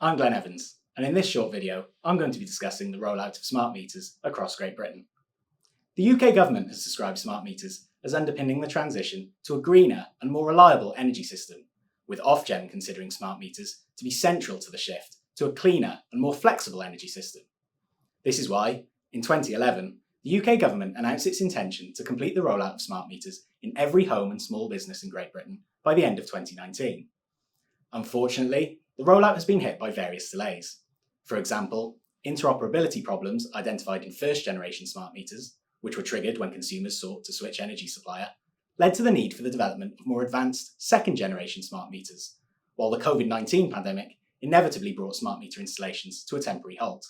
I'm Glen Evans, and in this short video, I'm going to be discussing the rollout of smart meters across Great Britain. The UK government has described smart meters as underpinning the transition to a greener and more reliable energy system, with Ofgem considering smart meters to be central to the shift to a cleaner and more flexible energy system. This is why, in 2011, the UK government announced its intention to complete the rollout of smart meters in every home and small business in Great Britain by the end of 2019. Unfortunately, the rollout has been hit by various delays. For example, interoperability problems identified in first-generation smart meters, which were triggered when consumers sought to switch energy supplier, led to the need for the development of more advanced second-generation smart meters, while the COVID-19 pandemic inevitably brought smart meter installations to a temporary halt.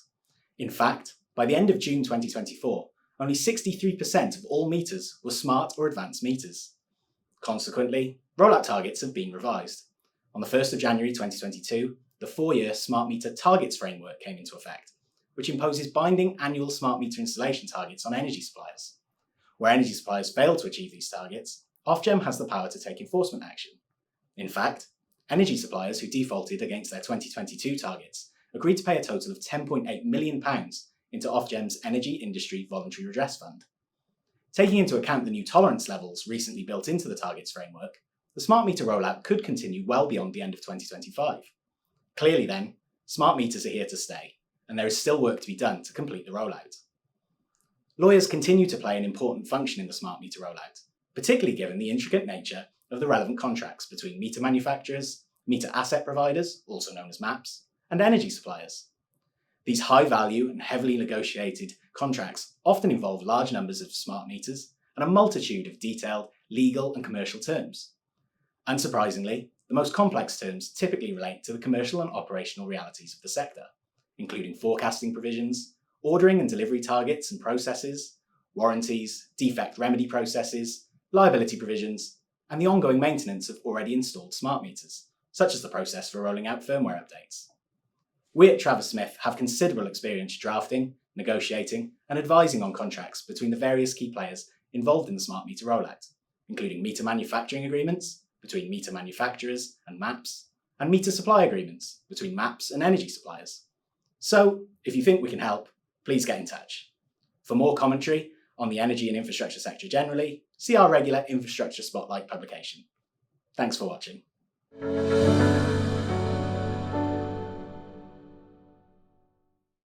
In fact, by the end of June 2024, only 63% of all meters were smart or advanced meters. Consequently, rollout targets have been revised. On the 1st of January 2022, the 4-year Smart Meter Targets Framework came into effect, which imposes binding annual smart meter installation targets on energy suppliers. Where energy suppliers fail to achieve these targets, Ofgem has the power to take enforcement action. In fact, energy suppliers who defaulted against their 2022 targets agreed to pay a total of £10.8 million into Ofgem's Energy Industry Voluntary Redress Fund. Taking into account the new tolerance levels recently built into the targets framework, the smart meter rollout could continue well beyond the end of 2025. Clearly then, smart meters are here to stay, and there is still work to be done to complete the rollout. Lawyers continue to play an important function in the smart meter rollout, particularly given the intricate nature of the relevant contracts between meter manufacturers, meter asset providers, also known as MAPs, and energy suppliers. These high-value and heavily negotiated contracts often involve large numbers of smart meters and a multitude of detailed legal and commercial terms. Unsurprisingly, the most complex terms typically relate to the commercial and operational realities of the sector, including forecasting provisions, ordering and delivery targets and processes, warranties, defect remedy processes, liability provisions, and the ongoing maintenance of already installed smart meters, such as the process for rolling out firmware updates. We at Travers Smith have considerable experience drafting, negotiating, and advising on contracts between the various key players involved in the smart meter rollout, including meter manufacturing agreements between meter manufacturers and MAPs, and meter supply agreements between MAPs and energy suppliers. So, if you think we can help, please get in touch. For more commentary on the energy and infrastructure sector generally, see our regular Infrastructure Spotlight publication. Thanks for watching.